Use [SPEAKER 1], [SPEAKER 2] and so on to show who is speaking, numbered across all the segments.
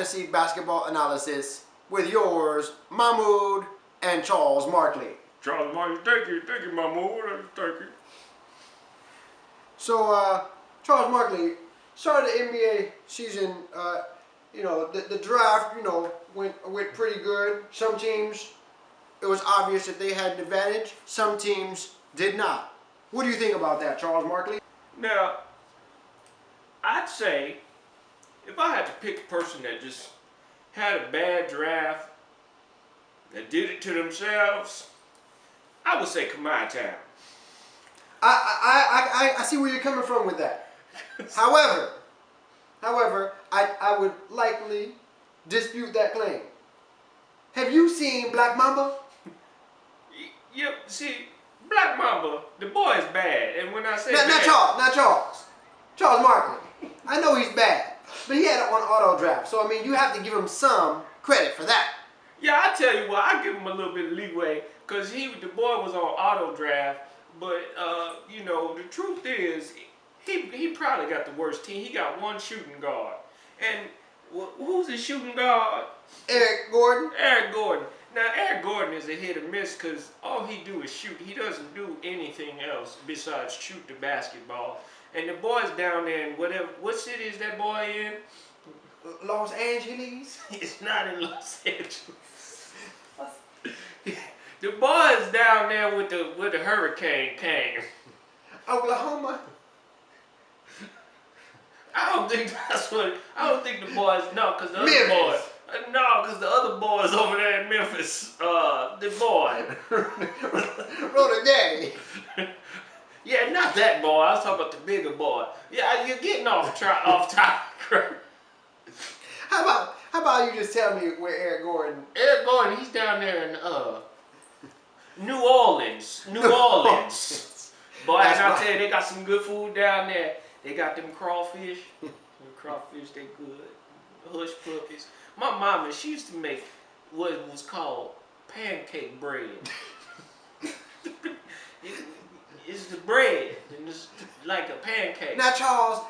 [SPEAKER 1] Fantasy Basketball Analysis with yours, Mahmoud and Charles Markley.
[SPEAKER 2] Charles Markley, thank you, Mahmoud, thank you.
[SPEAKER 1] So, Charles Markley, started the NBA season, the draft, went pretty good. Some teams, it was obvious that they had an advantage. Some teams did not. What do you think about that, Charles Markley?
[SPEAKER 2] Now, I'd say, if I had to pick a person that just had a bad draft, that did it to themselves, I would say Kawhi Town.
[SPEAKER 1] I see where you're coming from with that. However, I would likely dispute that claim. Have you seen Black Mamba?
[SPEAKER 2] Yep, see, Black Mamba, the boy is bad, and when I say
[SPEAKER 1] not Charles. Charles Markley. I know he's bad, but he had it on auto draft, so I mean, you have to give him some credit for that.
[SPEAKER 2] Yeah, I tell you what, I give him a little bit of leeway, because the boy was on auto draft, but, the truth is, he probably got the worst team. He got one shooting guard. And who's the shooting guard?
[SPEAKER 1] Eric Gordon.
[SPEAKER 2] Eric Gordon. Now, Eric Gordon is a hit or miss because all he do is shoot. He doesn't do anything else besides shoot the basketball. And the boy's down there in what city is that boy in?
[SPEAKER 1] Los Angeles?
[SPEAKER 2] It's not in Los Angeles. The boy's down there with the hurricane came.
[SPEAKER 1] Oklahoma?
[SPEAKER 2] I don't think the boys, no, because the
[SPEAKER 1] Memphis.
[SPEAKER 2] other boys. No, because the other boys over there in Memphis, the boy.
[SPEAKER 1] Rhoda Daddy.
[SPEAKER 2] Yeah, not that boy. I was talking about the bigger boy. Yeah, you're getting off topic.
[SPEAKER 1] How about you just tell me where Eric Gordon?
[SPEAKER 2] Eric Gordon, he's down there in New Orleans. Boy,
[SPEAKER 1] That's
[SPEAKER 2] and I
[SPEAKER 1] right.
[SPEAKER 2] tell you, they got some good food down there. They got them crawfish. Them crawfish, they good. Hush puppies. My mama, she used to make what was called pancake bread. It's the bread, and it's like a pancake.
[SPEAKER 1] Now, Charles,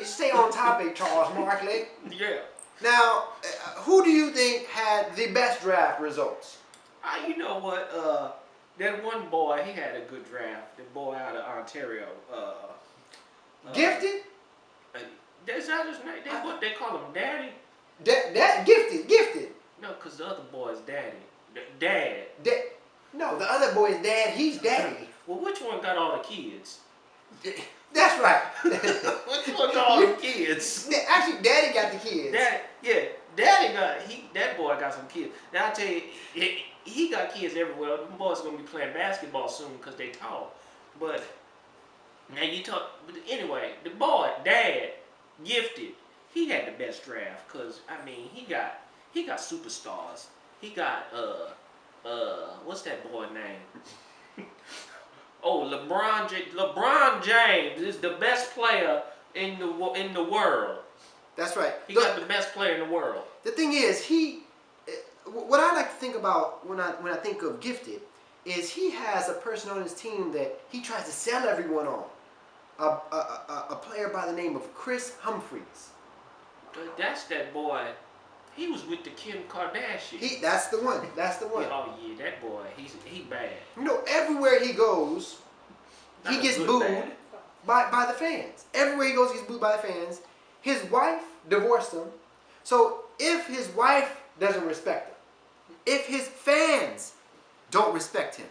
[SPEAKER 1] stay on topic, Charles Markley.
[SPEAKER 2] Yeah.
[SPEAKER 1] Now, who do you think had the best draft results?
[SPEAKER 2] You know what? That one boy, he had a good draft. The boy out of Ontario.
[SPEAKER 1] Gifted?
[SPEAKER 2] That's not his name. What they call him, Daddy?
[SPEAKER 1] Gifted.
[SPEAKER 2] No, because the other boy is Daddy. Dad.
[SPEAKER 1] No, the other boy is Dad. He's Daddy.
[SPEAKER 2] Well, which one got all the kids?
[SPEAKER 1] That's right.
[SPEAKER 2] Which one got all the kids?
[SPEAKER 1] Actually, Daddy got the kids.
[SPEAKER 2] That boy got some kids. Now, I tell you, he got kids everywhere. The boys going to be playing basketball soon because they tall. But, now but anyway, the boy, Dad, Gifted, he had the best draft because, I mean, he got superstars. He got, what's that boy name? LeBron James is the best player in the world.
[SPEAKER 1] That's right.
[SPEAKER 2] He got the best player in the world.
[SPEAKER 1] The thing is, what I like to think about when I think of Gifted is he has a person on his team that he tries to sell everyone on. A player by the name of Chris Humphries.
[SPEAKER 2] That's that boy. He was with the Kim Kardashian.
[SPEAKER 1] That's the one. That's the one.
[SPEAKER 2] Yeah, that boy. He bad.
[SPEAKER 1] Everywhere he goes, he gets booed by the fans. Everywhere he goes, he gets booed by the fans. His wife divorced him. So if his wife doesn't respect him, if his fans don't respect him,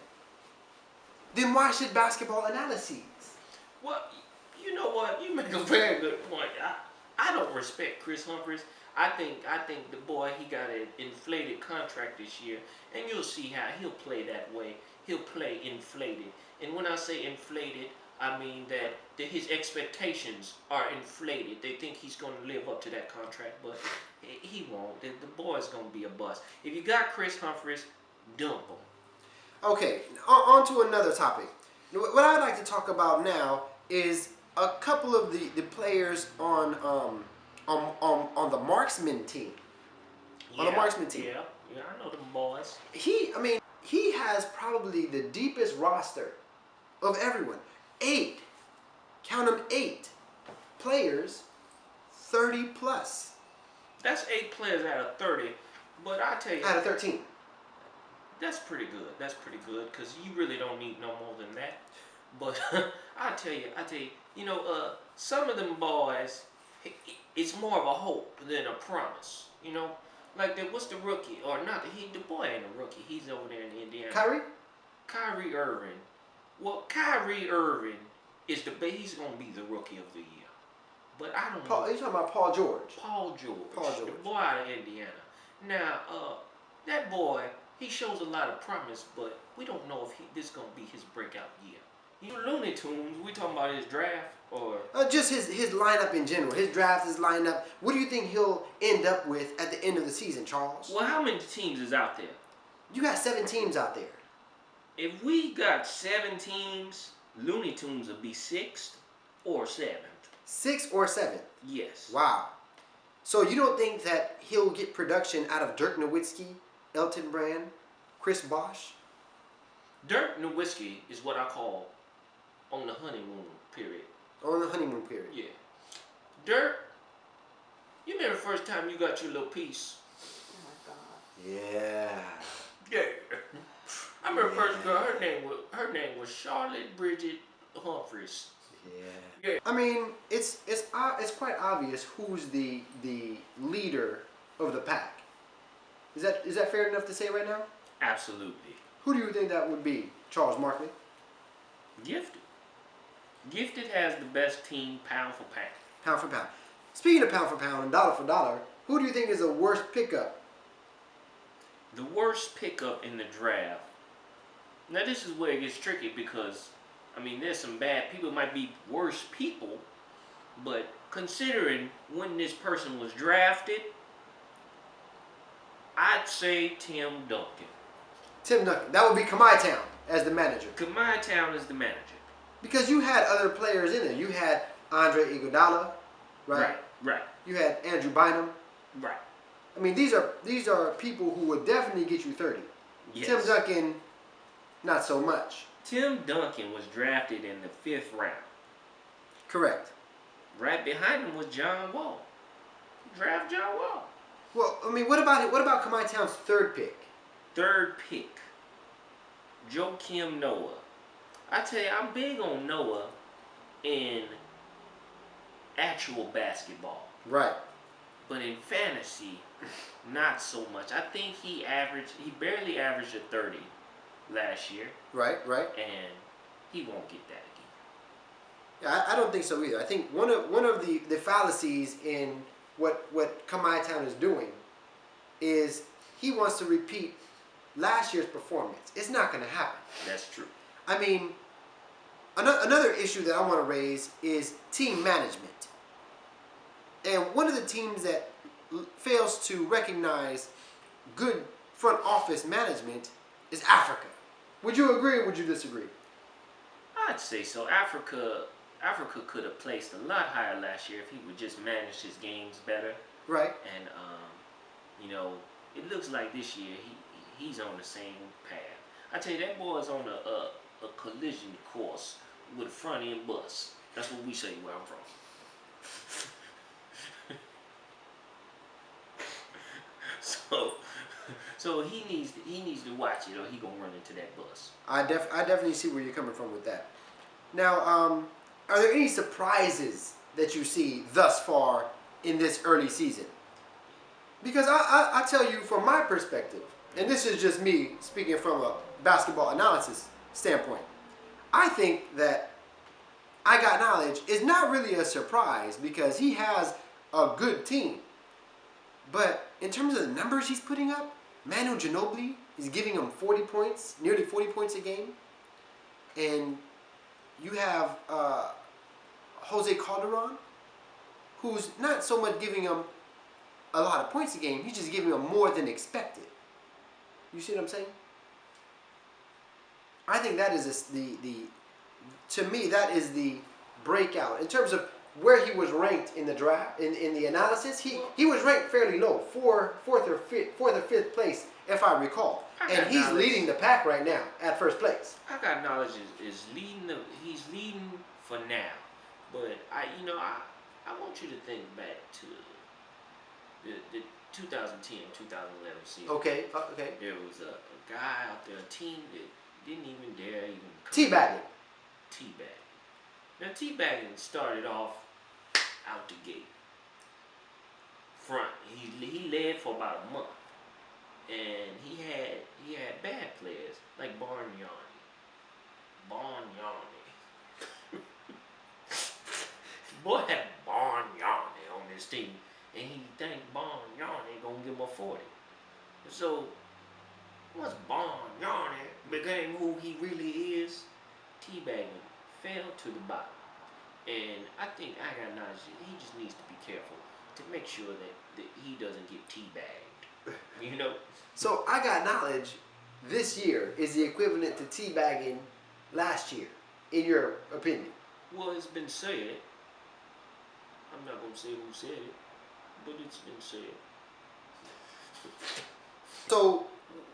[SPEAKER 1] then why should Basketball Analyses?
[SPEAKER 2] Well, you know what? You make a very good point. I don't respect Chris Humphries. I think the boy, he got an inflated contract this year, and you'll see how he'll play that way. He'll play inflated. And when I say inflated, I mean that his expectations are inflated. They think he's going to live up to that contract, but he won't. The boy's going to be a bust. If you got Chris Humphries, dump him.
[SPEAKER 1] Okay, on to another topic. What I'd like to talk about now is a couple of the players on the marksman team.
[SPEAKER 2] Yeah,
[SPEAKER 1] on the marksman team.
[SPEAKER 2] Yeah, I know them boys.
[SPEAKER 1] He has probably the deepest roster of everyone. 8, count them 8 players, 30 plus.
[SPEAKER 2] That's 8 players out of 30. But I tell you,
[SPEAKER 1] Out of 13.
[SPEAKER 2] that's pretty good. That's pretty good because you really don't need no more than that. But I tell you, some of them boys, it's more of a hope than a promise. Like what's the rookie or not? The boy ain't a rookie. He's over there in Indiana. Kyrie Irving. Well, Kyrie Irving is he's gonna be the rookie of the year. But I don't know.
[SPEAKER 1] You talking about Paul George?
[SPEAKER 2] Paul George. The boy out of Indiana. Now, that boy, he shows a lot of promise, but we don't know if this is gonna be his breakout year. Looney Tunes, we talking about his draft or
[SPEAKER 1] just his lineup in general, his draft, his lineup. What do you think he'll end up with at the end of the season, Charles?
[SPEAKER 2] Well, how many teams is out there?
[SPEAKER 1] You got 7 teams out there.
[SPEAKER 2] If we got 7 teams, Looney Tunes will be 6th or 7th.
[SPEAKER 1] 6th or 7th?
[SPEAKER 2] Yes.
[SPEAKER 1] Wow. So you don't think that he'll get production out of Dirk Nowitzki, Elton Brand, Chris Bosh?
[SPEAKER 2] Dirk Nowitzki is what I call on the honeymoon period.
[SPEAKER 1] On the honeymoon period?
[SPEAKER 2] Yeah. Dirk, you remember the first time you got your little piece?
[SPEAKER 3] Oh my God.
[SPEAKER 1] Yeah.
[SPEAKER 2] Yeah. I remember the first girl, her name was Charlotte Bridget Humphries.
[SPEAKER 1] Yeah. I mean, it's quite obvious who's the leader of the pack. Is that fair enough to say right now?
[SPEAKER 2] Absolutely.
[SPEAKER 1] Who do you think that would be, Charles Markley?
[SPEAKER 2] Gifted. Gifted has the best team pound for pound.
[SPEAKER 1] Pound for pound. Speaking of pound for pound and dollar for dollar, who do you think is the worst pickup?
[SPEAKER 2] The worst pickup in the draft. Now this is where it gets tricky because, there's some bad people, might be worse people, but considering when this person was drafted, I'd say Tim Duncan.
[SPEAKER 1] Tim Duncan. That would be Kamai Town as the manager.
[SPEAKER 2] Kamai Town is the manager.
[SPEAKER 1] Because you had other players in there. You had Andre Iguodala, right?
[SPEAKER 2] Right.
[SPEAKER 1] You had Andrew Bynum.
[SPEAKER 2] Right.
[SPEAKER 1] These are people who would definitely get you 30.
[SPEAKER 2] Yes.
[SPEAKER 1] Tim Duncan, not so much.
[SPEAKER 2] Tim Duncan was drafted in the 5th round.
[SPEAKER 1] Correct.
[SPEAKER 2] Right behind him was John Wall. Draft John Wall.
[SPEAKER 1] Well, what about Kamai Town's 3rd pick?
[SPEAKER 2] 3rd pick, Joakim Noah. I tell you, I'm big on Noah in actual basketball.
[SPEAKER 1] Right.
[SPEAKER 2] But in fantasy, not so much. I think he barely averaged a 30 last year.
[SPEAKER 1] Right.
[SPEAKER 2] And he won't get that again.
[SPEAKER 1] Yeah, I don't think so either. I think one of the fallacies in what Kamai Town is doing is he wants to repeat last year's performance. It's not going to happen.
[SPEAKER 2] That's true.
[SPEAKER 1] Another issue that I want to raise is team management. And one of the teams that fails to recognize good front office management is Africa. Would you agree or would you disagree?
[SPEAKER 2] I'd say so. Africa could have placed a lot higher last year if he would just manage his games better.
[SPEAKER 1] Right.
[SPEAKER 2] And it looks like this year he's on the same path. I tell you, that boy's on a collision course with a front end bus. That's what we say where I'm from. So he needs to watch it or he gonna run into that bus.
[SPEAKER 1] I definitely see where you're coming from with that. Now, are there any surprises that you see thus far in this early season? Because I tell you from my perspective, and this is just me speaking from a basketball analysis standpoint, I think that I Got Knowledge is not really a surprise because he has a good team. But in terms of the numbers he's putting up, Manu Ginobili is giving him 40 points, nearly 40 points a game. And you have Jose Calderon, who's not so much giving him a lot of points a game, he's just giving him more than expected. You see what I'm saying? I think that is to me, that is the breakout. In terms of where he was ranked in the draft, in the analysis, he was ranked fairly low, fourth or fifth place, if I recall. And he's leading the pack right now at first place.
[SPEAKER 2] I Got Knowledge is leading he's leading for now. But I want you to think back to the 2010, 2011 season.
[SPEAKER 1] Okay. Okay.
[SPEAKER 2] There was a guy out there, a team that didn't even dare even
[SPEAKER 1] Teabagging.
[SPEAKER 2] Teabagging. Now teabagging started off out the gate. Front. He led for about a month. And he had bad players like Bargnani. Boy had Bargnani on this team. And he think Bargnani gonna give him a 40. So once Bargnani became who he really is, teabagging fell to the bottom. And I think I got knowledge. He just needs to be careful to make sure that he doesn't get teabagged. You know?
[SPEAKER 1] So I got knowledge. This year is the equivalent to teabagging last year, in your opinion.
[SPEAKER 2] Well, it's been said. I'm not gonna say who said it, but it's been said.
[SPEAKER 1] So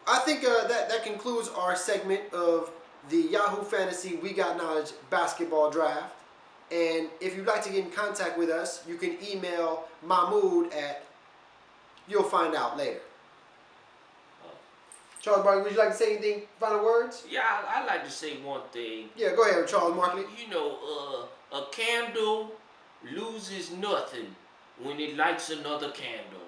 [SPEAKER 1] I think that concludes our segment of the Yahoo Fantasy We Got Knowledge basketball draft. And if you'd like to get in contact with us, you can email Mahmoud at, you'll find out later. Charles Barkley, would you like to say anything, final words?
[SPEAKER 2] Yeah, I like to say one thing.
[SPEAKER 1] Yeah, go ahead, Charles Barkley.
[SPEAKER 2] You know, a candle loses nothing when it lights another candle.